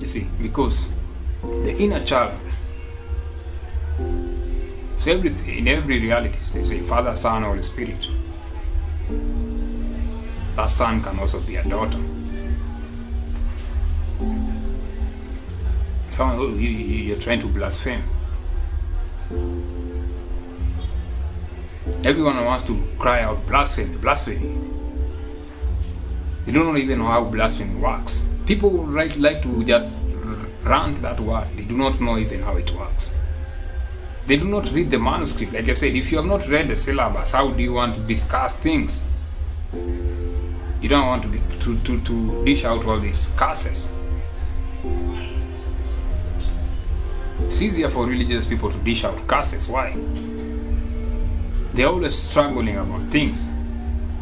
You see, because the inner child, so in every reality, they say Father, Son, Holy Spirit. That son can also be a daughter. Someone, oh, you're trying to blaspheme. Everyone wants to cry out blasphemy, blasphemy. They don't even know how blasphemy works. People like to just rant that word. They do not know even how it works. They do not read the manuscript. Like I said, if you have not read the syllabus, how do you want to discuss things? You don't want to dish out all these curses. It's easier for religious people to dish out curses. Why? They're always struggling about things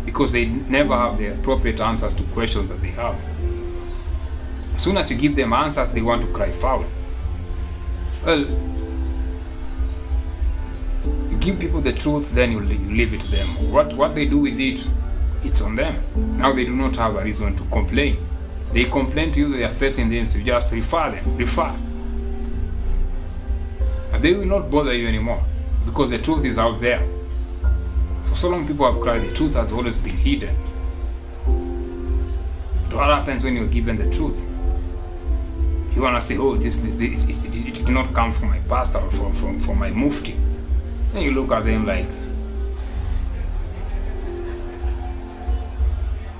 because they never have the appropriate answers to questions that they have. As soon as you give them answers, they want to cry foul. Well, you give people the truth, then you leave it to them. What they do with it, it's on them. Now they do not have a reason to complain. They complain to you, they are facing them, so you just refer. And they will not bother you anymore because the truth is out there. For so long people have cried, the truth has always been hidden. But what happens when you're given the truth? You want to say, oh, this it did not come from my pastor or from my mufti. Then you look at them like,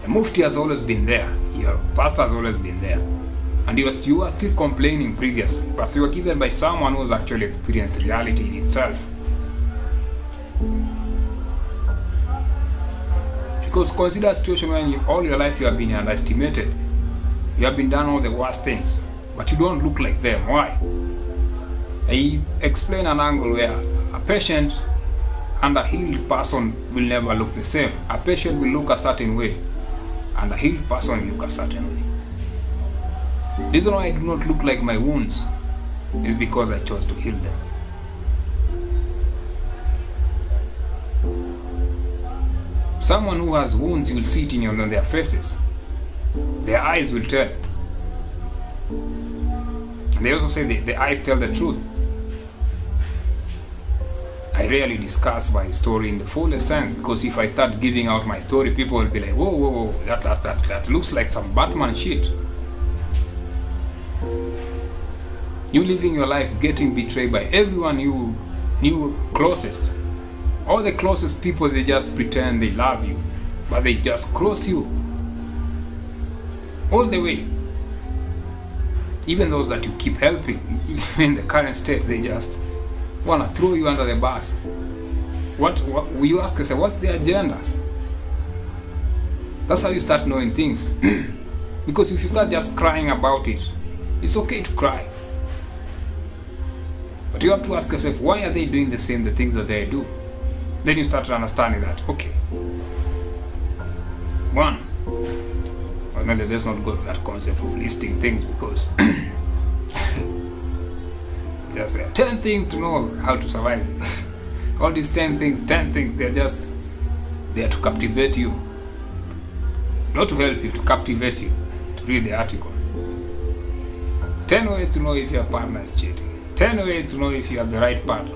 the mufti has always been there, your pastor has always been there, and you are still complaining previously, but you were given by someone who has actually experienced reality in itself. Because consider a situation when all your life you have been underestimated, you have been done all the worst things, but you don't look like them. Why? I explain an angle where a patient and a healed person will never look the same. A patient will look a certain way, and a healed person will look a certain way. The reason why I do not look like my wounds is because I chose to heal them. Someone who has wounds, you will see it on their faces. Their eyes will tell. They also say the eyes tell the truth. I rarely discuss my story in the fullest sense, because if I start giving out my story, people will be like, whoa, that looks like some Batman shit. You living your life getting betrayed by everyone you knew closest. All the closest people, they just pretend they love you, but they just cross you all the way. Even those that you keep helping in the current state, they just want to throw you under the bus. What you ask yourself, what's the agenda? That's how you start knowing things. Because if you start just crying about it, it's okay to cry, but you have to ask yourself, why are they doing the things that they do? Then you start understanding that, okay, one, well, maybe let's not go to that concept of listing things, because just there are 10 things to know how to survive. All these 10 things, they're there to captivate you. Not to help you, to captivate you, to read the article. 10 ways to know if your partner is cheating. 10 ways to know if you have the right partner.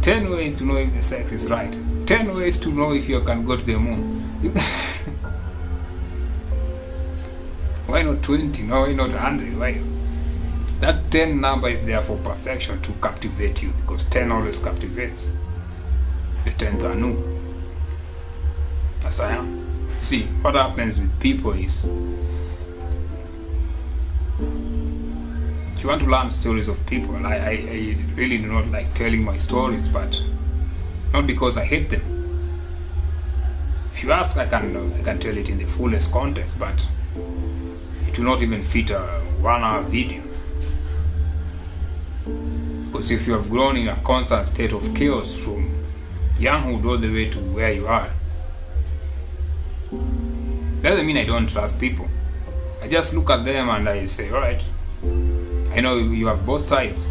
10 ways to know if the sex is right. 10 ways to know if you can go to the moon. Why not 20? No, why not 100? Why? That 10 number is there for perfection, to captivate you, because 10 always captivates. The 10th Anu. As I am. See, what happens with people is, if you want to learn stories of people, I really do not like telling my stories, but not because I hate them. If you ask, I can tell it in the fullest context, but it will not even fit a 1-hour video. Because if you have grown in a constant state of chaos from younghood all the way to where you are, doesn't mean I don't trust people. I just look at them and I say, alright, I know you have both sides.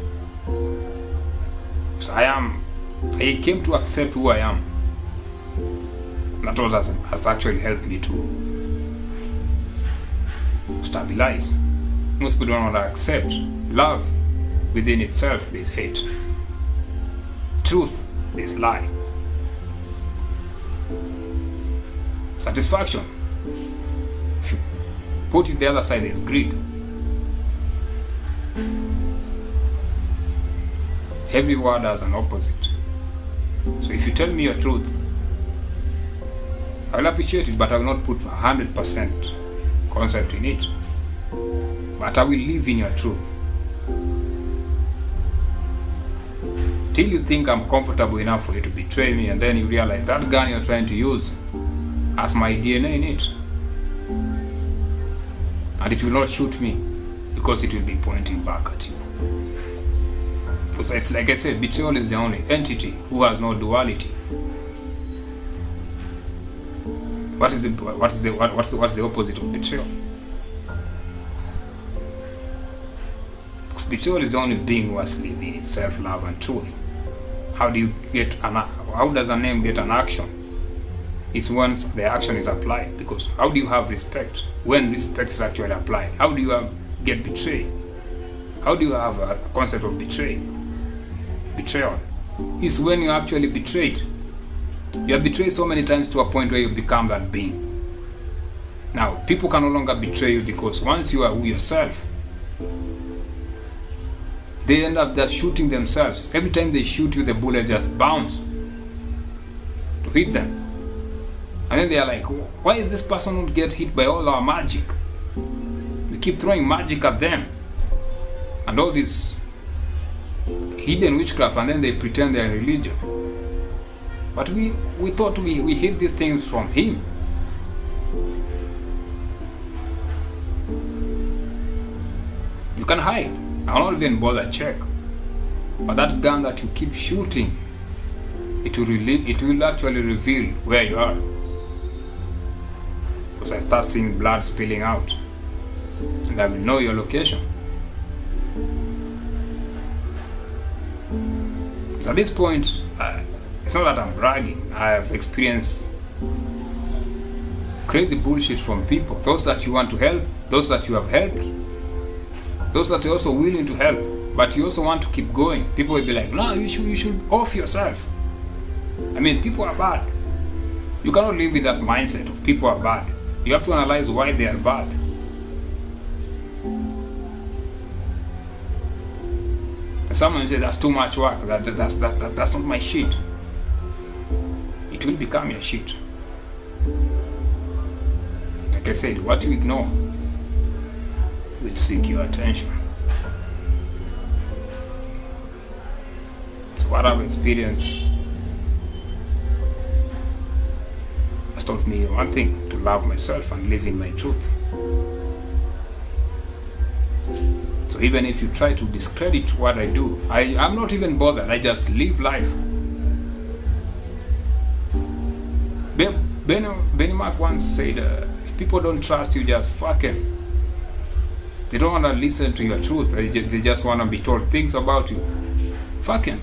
So I came to accept who I am. That what has actually helped me to stabilize. Most people don't want to accept love. Within itself, there's hate. Truth, there's lie. Satisfaction. If you put it the other side, there's greed. Every word has an opposite. So if you tell me your truth, I will appreciate it, but I will not put 100% concept in it. But I will live in your truth. Till you think I'm comfortable enough for you to betray me, and then you realize that gun you're trying to use has my DNA in it. And it will not shoot me because it will be pointing back at you. Because it's like I said, betrayal is the only entity who has no duality. What's the opposite of betrayal? Because betrayal is the only being who has lived in itself, love and truth. How does a name get an action? It's once the action is applied. Because how do you have respect when respect is actually applied? How do you get betrayed? How do you have a concept of betrayal? Betrayal is when you actually betrayed. You are betrayed so many times to a point where you become that being. Now, people can no longer betray you because once you are yourself, they end up just shooting themselves. Every time they shoot you, the bullet just bounces to hit them. And then they are like, why is this person not get hit by all our magic? We keep throwing magic at them. And all this hidden witchcraft, and then they pretend they are religion. But we thought we hid these things from him. You can hide. I'll not even bother check. But that gun that you keep shooting, it will actually reveal where you are. Because I start seeing blood spilling out, and I will know your location. So at this point, it's not that I'm bragging. I have experienced crazy bullshit from people. Those that you want to help, those that you have helped, those that you're also willing to help, but you also want to keep going. People will be like, no, you should off yourself. I mean, people are bad. You cannot live with that mindset of people are bad. You have to analyze why they are bad. Someone says that's too much work. That's not my shit. It will become your shit. Like I said, what you ignore will seek your attention. So what I've experienced has taught me one thing: to love myself and live in my truth. So even if you try to discredit what I do, I'm not even bothered. I just live life. Benny Mac once said, if people don't trust you, just fuck them. They don't want to listen to your truth. They just want to be told things about you. Fuck them.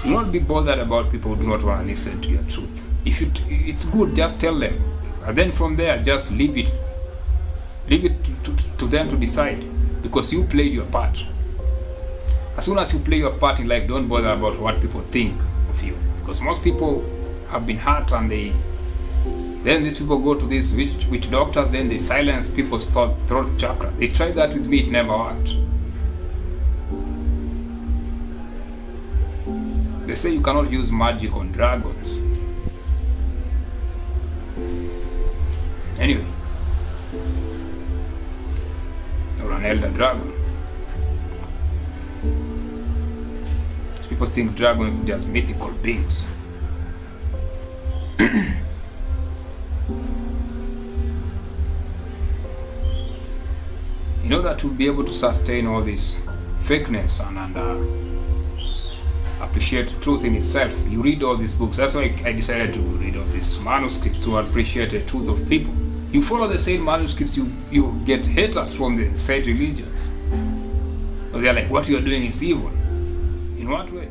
Do not be bothered about people who do not want to listen to your truth. If it's good, just tell them. And then from there, just leave it. Leave it to them to decide, because you played your part. As soon as you play your part in life, don't bother about what people think of you, because most people have been hurt, and then these people go to these witch doctors, then they silence people's throat chakra. They tried that with me, it never worked. They say you cannot use magic on dragons. Anyway, or an elder dragon. People think dragons are just mythical beings. In order to be able to sustain all this fakeness and appreciate truth in itself, you read all these books. That's why I decided to read all these manuscripts, to appreciate the truth of people. You follow the same manuscripts, you get haters from the said religions. So they're like, what you're doing is evil. In what way?